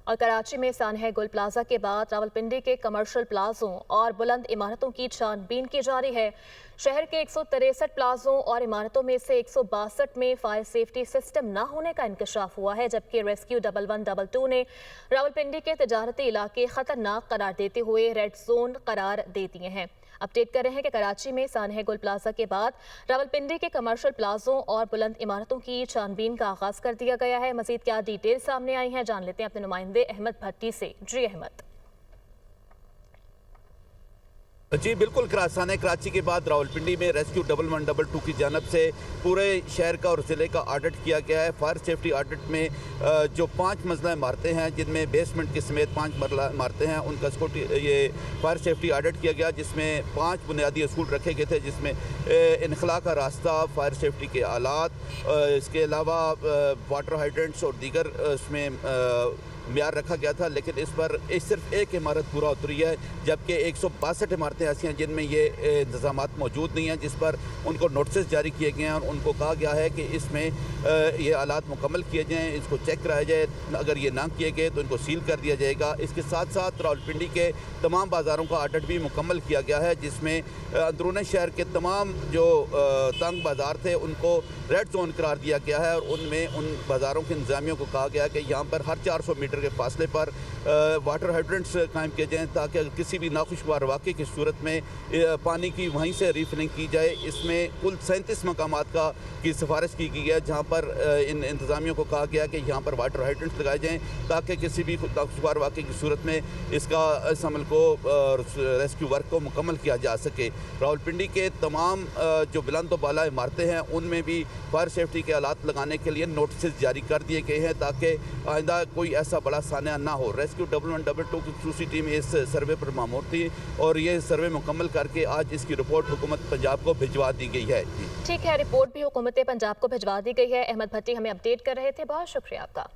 और कराची में सानह गुल प्लाजा के बाद रावलपिंडी के कमर्शियल प्लाजों और बुलंद इमारतों की छानबीन की जा रही है। शहर के 163 प्लाजों और इमारतों में से 162 में फायर सेफ्टी सिस्टम न होने का इंकशाफ हुआ है, जबकि रेस्क्यू 1112 ने रावलपिंडी के तजारती इलाके खतरनाक करार देते हुए रेड जोन करार दे दिए हैं। अपडेट कर रहे हैं कि कराची में सानह गुल प्लाजा के बाद रावलपिंडी के कमर्शियल प्लाजों और बुलंद इमारतों की छानबीन का आगाज कर दिया गया है। मजीद क्या डिटेल सामने आई हैं, जान लेते हैं अपने नुमाइंदे अहमद भट्टी से। जी अहमद। जी बिल्कुल, कराची के बाद रावलपिंडी में रेस्क्यू 1112 की जानब से पूरे शहर का और ज़िले का ऑडिट किया गया है। फायर सेफ्टी ऑडिट में जो 5 मंजिला इमारतें हैं, जिनमें बेसमेंट के समेत 5 मंजिला इमारतें हैं, उनका ये फायर सेफ्टी ऑडिट किया गया, जिसमें 5 बुनियादी असूल रखे गए थे, जिसमें इनखला का रास्ता, फायर सेफ्टी के आलात, इसके अलावा वाटर हाइड्रेंट्स और दीगर उसमें म्यार रखा गया था। लेकिन इस पर सिर्फ एक इमारत पूरा उतरी है, जबकि 162 इमारतें ऐसी हैं जिनमें ये इंतजाम मौजूद नहीं हैं, जिस पर उनको नोटिस जारी किए गए हैं और उनको कहा गया है कि इसमें ये आलात मुकम्मल किए जाएँ, इसको चेक कराया जाए। अगर ये ना किए गए तो इनको सील कर दिया जाएगा। इसके साथ साथ रावलपिंडी के तमाम बाज़ारों का ऑडिट भी मुकम्मल किया गया है, जिसमें अंदरूनी शहर के तमाम जो तंग बाज़ार थे उनको रेड जोन करार दिया गया है और उनमें उन बाज़ारों के इंतजामियों को कहा गया कि यहाँ पर हर 400 मीटर के फासले पर वाटर हाइड्रेंट्स कायम किए जाएँ, ताकि अगर किसी भी नाखुशगवार वाक़े की सूरत में पानी की वहीं से रिफिलिंग की जाए। इसमें कुल 37 मकामात की सिफारिश की गई है, जहाँ पर इन इंतजामियों को कहा गया कि यहाँ पर वाटर हाइड्रेंट्स लगाए जाएँ, ताकि किसी भी नाखुशगवार वाक़े की सूरत में इस अमल को रेस्क्यू वर्क को मुकम्मल किया जा सके। रावलपिंडी के तमाम जो बुलंद व बाला इमारतें हैं, उनमें भी फायर सेफ्टी के आलात लगाने के लिए नोटिस जारी कर दिए गए हैं, ताकि आइंदा कोई ऐसा बड़ा सान्या ना हो। रेस्क्यू 1112 की खसूसी टीम इस सर्वे पर मामूर थी और ये सर्वे मुकम्मल करके आज इसकी रिपोर्ट हुकूमत पंजाब को भिजवा दी गई है। ठीक है, रिपोर्ट भी हुकूमत पंजाब को भिजवा दी गई है। अहमद भट्टी हमें अपडेट कर रहे थे, बहुत शुक्रिया आपका।